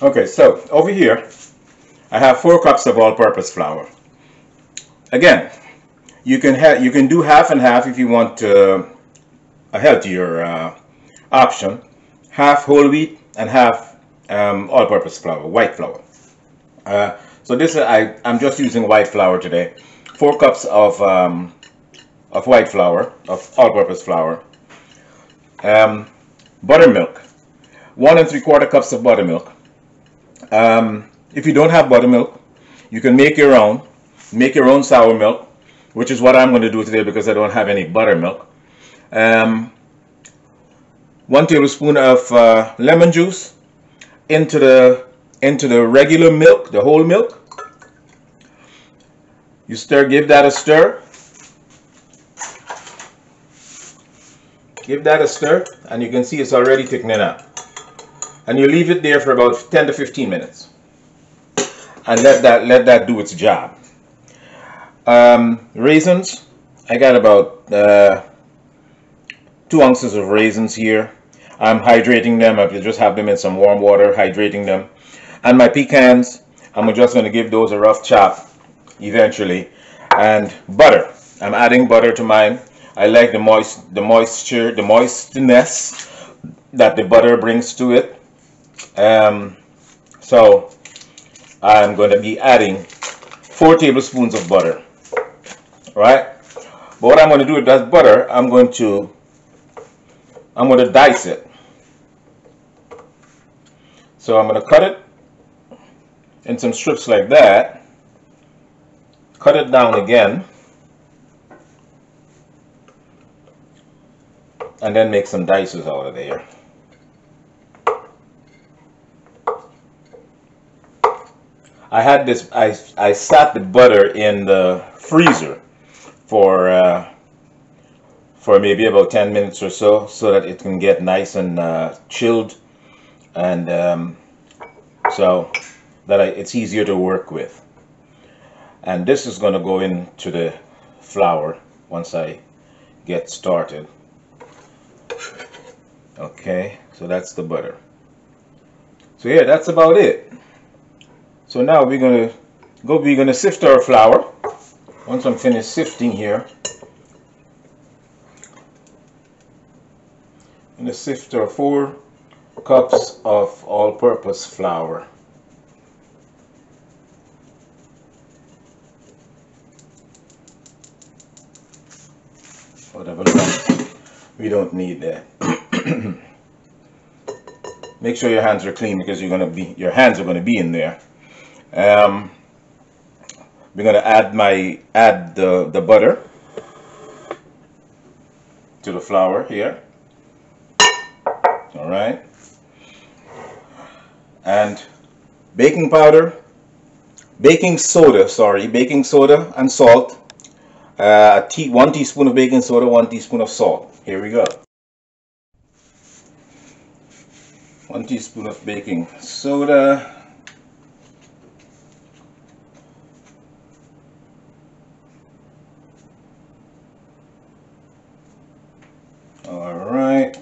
Okay, so over here I have 4 cups of all-purpose flour. Again, you can do half and half if you want a healthier option. Half whole wheat and half all-purpose flour, white flour. So this I'm just using white flour today. 4 cups of white flour, of all-purpose flour. Buttermilk, 1 3/4 cups of buttermilk. If you don't have buttermilk, you can make your own. Make your own sour milk, which is what I'm going to do today because I don't have any buttermilk. 1 tablespoon of lemon juice into the regular milk, the whole milk. You stir, give that a stir. Give that a stir, and you can see it's already thickening up. And you leave it there for about 10 to 15 minutes, and let that do its job. Raisins, I got about 2 ounces of raisins here. I'm hydrating them. I just have them in some warm water, hydrating them. And my pecans, I'm just going to give those a rough chop eventually. And butter, I'm adding butter to mine. I like the moisture, the moistness that the butter brings to it. So I'm going to be adding 4 tablespoons of butter. Right? But what I'm going to do with that butter, I'm going to dice it. So I'm going to cut it in some strips like that. Cut it down again. And then make some dices out of there. I had this, I sat the butter in the freezer for maybe about 10 minutes or so that it can get nice and chilled, and so that it's easier to work with. And this is going to go into the flour once I get started. Okay, so that's the butter. So yeah, that's about it. So now we're gonna sift our flour. Once I'm finished sifting here, I'm going to sift our 4 cups of all-purpose flour. Whatever, we don't need that. Make sure your hands are clean because your hands are going to be in there. We're going to add the butter to the flour here. All right. And baking soda and salt. 1 teaspoon of baking soda, 1 teaspoon of salt. Here we go. 1 teaspoon of baking soda. Alright,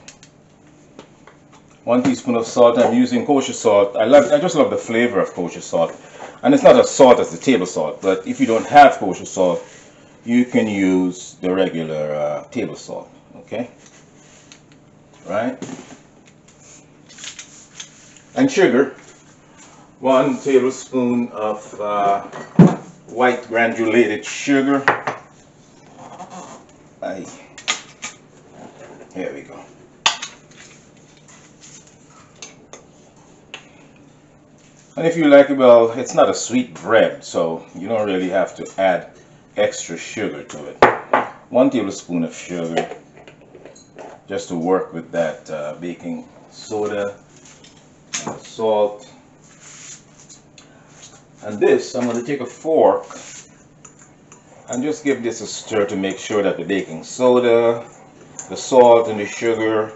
1 teaspoon of salt. I'm using kosher salt. I just love the flavor of kosher salt. And it's not as salt as the table salt, but if you don't have kosher salt, you can use the regular table salt. Okay? Right? And sugar. 1 tablespoon of white granulated sugar. Here we go. And if you like it, well, it's not a sweet bread, so you don't really have to add extra sugar to it. 1 tablespoon of sugar, just to work with that baking soda and the salt. And this, I'm going to take a fork and just give this a stir to make sure that the baking soda, the salt and the sugar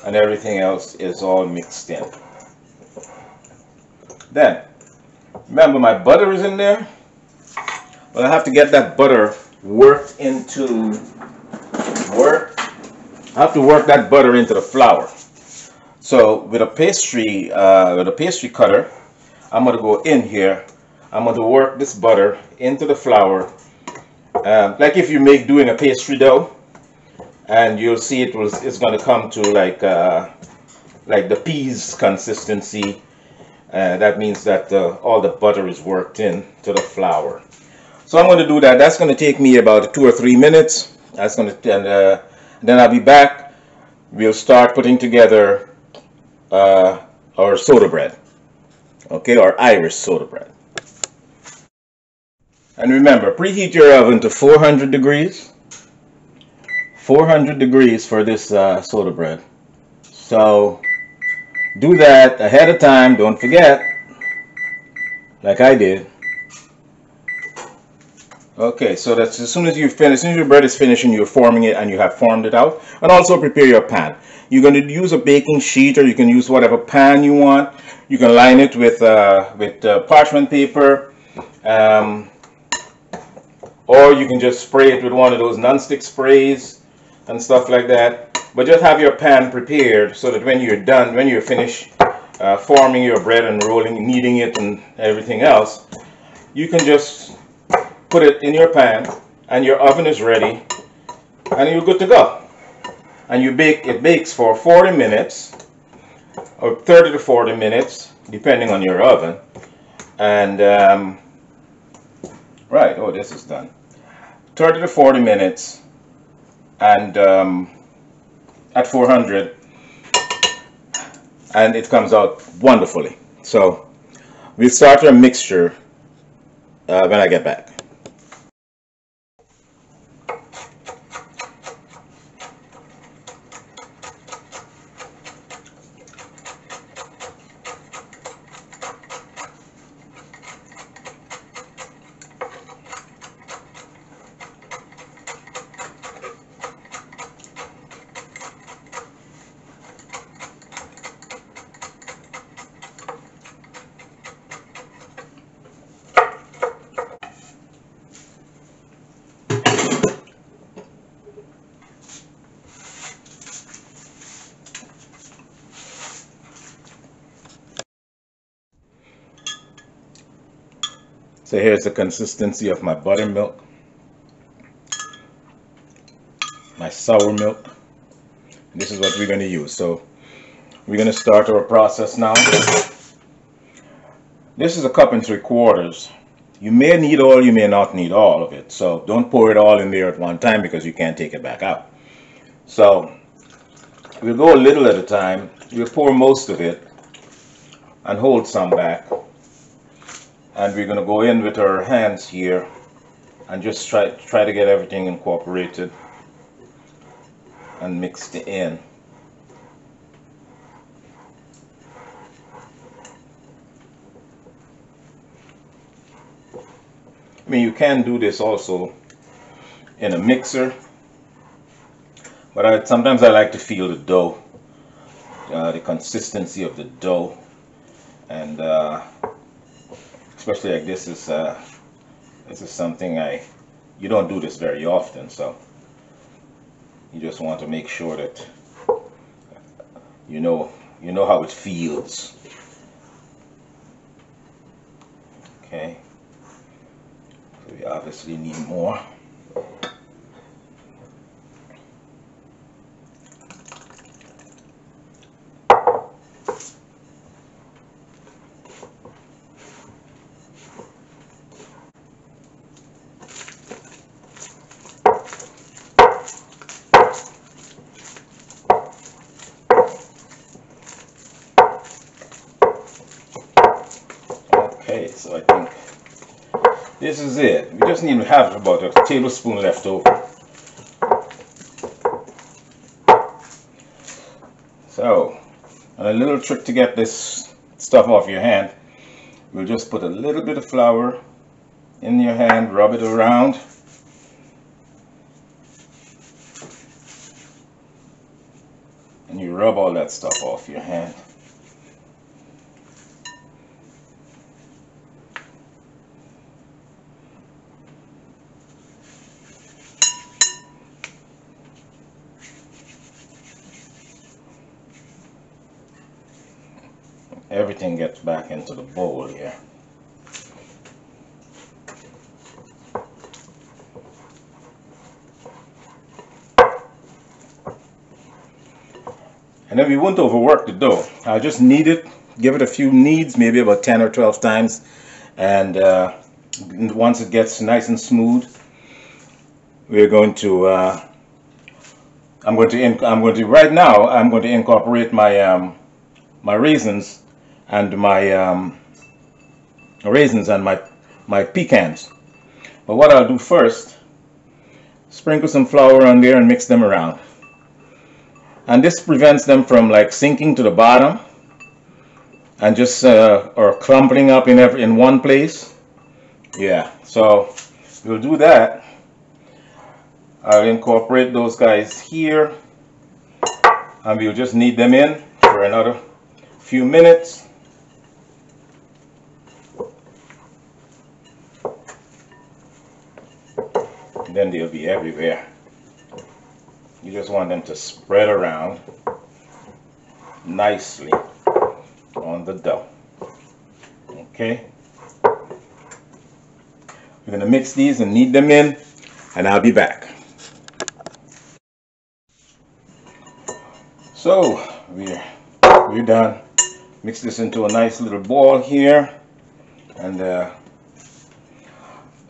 and everything else is all mixed in. Then, remember my butter is in there? Well, I have to get that butter worked I have to work that butter into the flour. So with a pastry cutter, I'm going to go in here. I'm going to work this butter into the flour, like if you doing a pastry dough, and you'll see it's going to come to like the peas consistency. That means that all the butter is worked in to the flour. So I'm going to do that. That's going to take me about 2 or 3 minutes. That's going to, and then I'll be back. We'll start putting together our soda bread, okay, our Irish soda bread. And remember, preheat your oven to 400 degrees. 400 degrees for this soda bread. So do that ahead of time. Don't forget, like I did. Okay, so that's as soon as you finish, as soon as your bread is finished and you're forming it and you have formed it out. And also prepare your pan. You're going to use a baking sheet, or you can use whatever pan you want. You can line it with parchment paper, or you can just spray it with one of those non-stick sprays and stuff like that. But just have your pan prepared so that when you're done, when you're finished forming your bread and rolling, kneading it and everything else, you can just put it in your pan and your oven is ready and you're good to go. And you bake, it bakes for 40 minutes or 30 to 40 minutes depending on your oven. And right, oh, this is done. 30 to 40 minutes, and at 400, and it comes out wonderfully. So we'll start our mixture when I get back. So here's the consistency of my buttermilk, my sour milk. This is what we're going to use. So we're going to start our process now. This is a 1 3/4. You may need all, you may not need all of it. So don't pour it all in there at one time because you can't take it back out. So we'll go a little at a time. We'll pour most of it and hold some back. And we're going to go in with our hands here and just try to get everything incorporated and mixed in. I mean, you can do this also in a mixer, but sometimes I like to feel the dough, the consistency of the dough, and especially like this is something you don't do this very often, so you just want to make sure that you know how it feels. Okay, so we obviously need more. Okay, so I think this is it. We just need to have about a tablespoon left over. So, and a little trick to get this stuff off your hand, we'll just put a little bit of flour in your hand, rub it around, and you rub all that stuff off your hand. everything gets back into the bowl here. And then we won't overwork the dough. I'll just knead it, give it a few kneads, maybe about 10 or 12 times. And once it gets nice and smooth, we're going to, right now, I'm going to incorporate my, my raisins and my my pecans. But what I'll do first, sprinkle some flour on there and mix them around. And this prevents them from like sinking to the bottom and just or clumping up in one place. Yeah, so we'll do that. I'll incorporate those guys here, and we'll just knead them in for another few minutes. And then they'll be everywhere. You just want them to spread around nicely on the dough. Okay. We're going to mix these and knead them in, and I'll be back. So we're done. Mix this into a nice little ball here, and we'll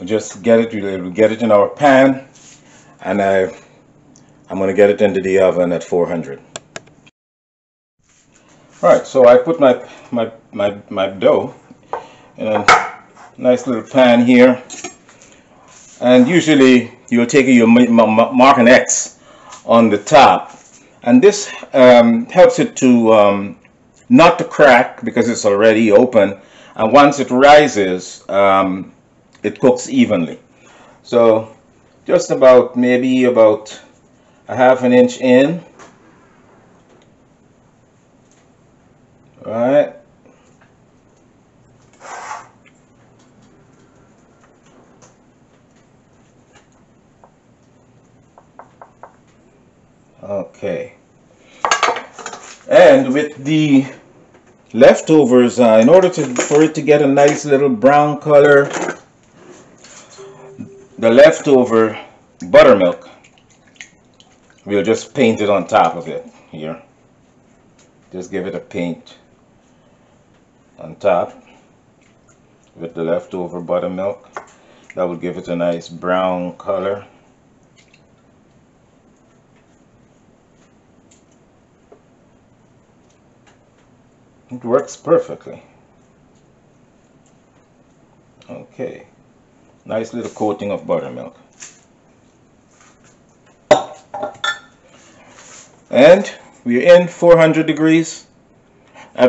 just get it. We'll get it in our pan, and I'm going to get it into the oven at 400. Alright, so I put my dough in a nice little pan here, and usually you'll take your mark an X on the top, and this helps it to not to crack because it's already open, and once it rises it cooks evenly. So just about maybe about a half an inch in. All right. Okay. And with the leftovers, in order for it to get a nice little brown color, the leftover buttermilk, we'll just paint it on top of it here. Just give it a paint on top with the leftover buttermilk. That will give it a nice brown color. It works perfectly. Okay, nice little coating of buttermilk. And we're in 400 degrees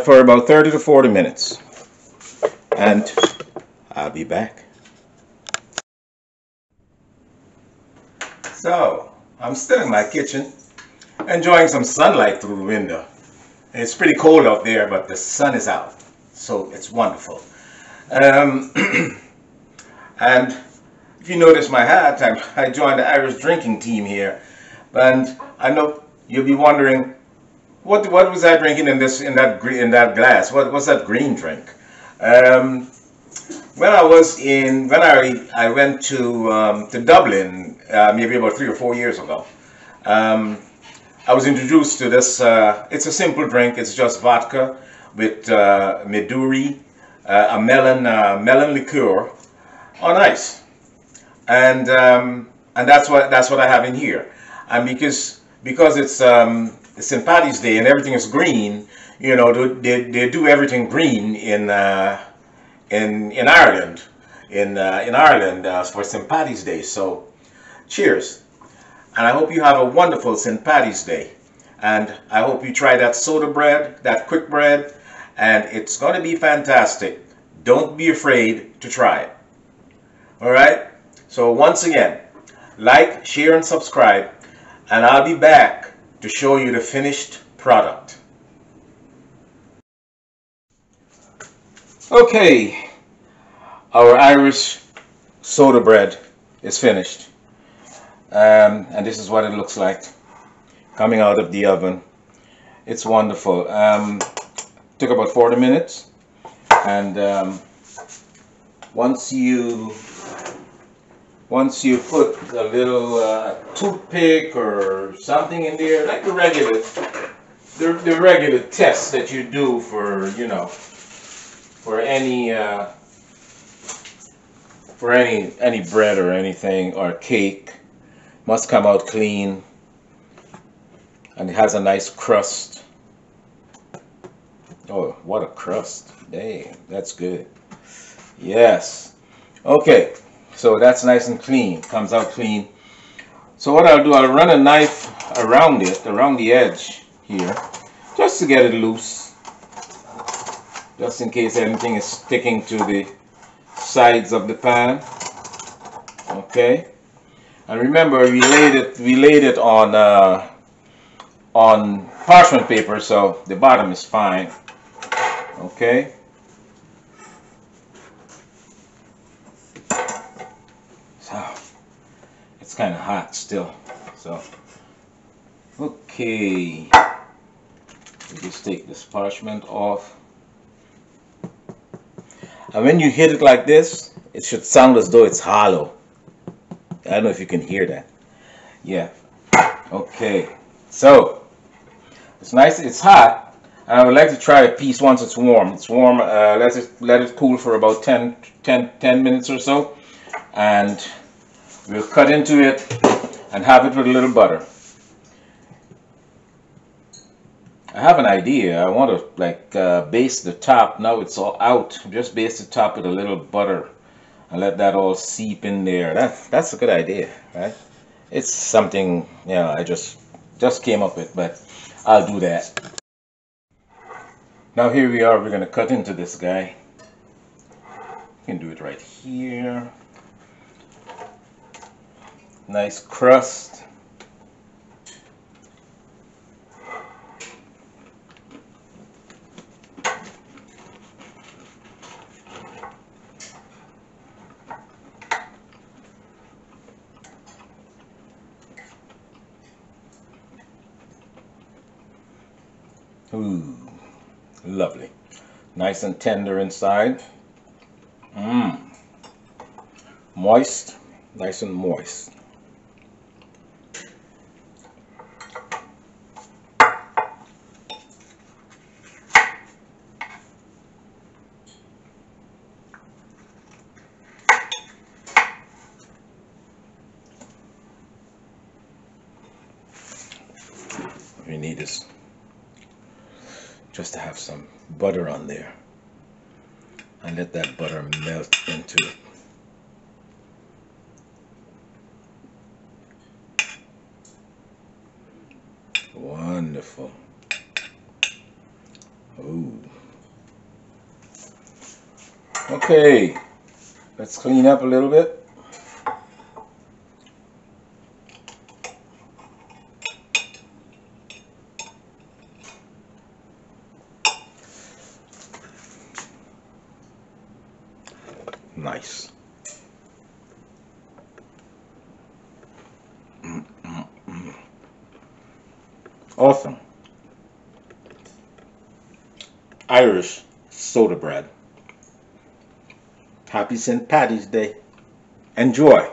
for about 30 to 40 minutes. And I'll be back. So, I'm still in my kitchen, enjoying some sunlight through the window. It's pretty cold out there, but the sun is out, so it's wonderful. And if you notice my hat, I joined the Irish drinking team here, and I know you'll be wondering, what was I drinking in that glass? What's that green drink? When I went to Dublin maybe about 3 or 4 years ago, I was introduced to this. It's a simple drink. It's just vodka with Midori, a melon liqueur on ice, and that's what I have in here. And because it's St. Paddy's Day and everything is green, you know, they do everything green in Ireland, for St. Paddy's Day. So, cheers. And I hope you have a wonderful St. Paddy's Day. And I hope you try that soda bread, that quick bread, and it's going to be fantastic. Don't be afraid to try it. All right? So once again, like, share, and subscribe, and I'll be back to show you the finished product. Okay, our Irish soda bread is finished. And this is what it looks like coming out of the oven. It's wonderful. took about 40 minutes. And once you put a little toothpick or something in there, like the regular test that you do for, you know, for any bread or anything or cake, must come out clean, and it has a nice crust. Oh, what a crust. Dang, that's good. Yes. Okay, so that's nice and clean, comes out clean. So what I'll do, I'll run a knife around it, around the edge here, just to get it loose, just in case anything is sticking to the sides of the pan. Okay, and remember, we laid it on parchment paper, so the bottom is fine. Okay. So it's kind of hot still. So okay, we just take this parchment off. And when you hit it like this, it should sound as though it's hollow. I don't know if you can hear that. Yeah. Okay. So it's nice. It's hot, and I would like to try a piece once it's warm. It's warm. Let it cool for about 10 minutes or so, and we'll cut into it and have it with a little butter. I have an idea. I want to like baste the top. Now it's all out. Just baste the top with a little butter and let that all seep in there. That's a good idea, right? It's something, you know, I just came up with, but I'll do that. Now here we are. We're going to cut into this guy. You can do it right here. Nice crust. Ooh, lovely. Nice and tender inside. Moist, nice and moist. What we need is just to have some butter on there and let that butter melt into it. Wonderful. Ooh. Okay, let's clean up a little bit. Nice. Awesome. Irish soda bread. Happy St. Paddy's Day. Enjoy.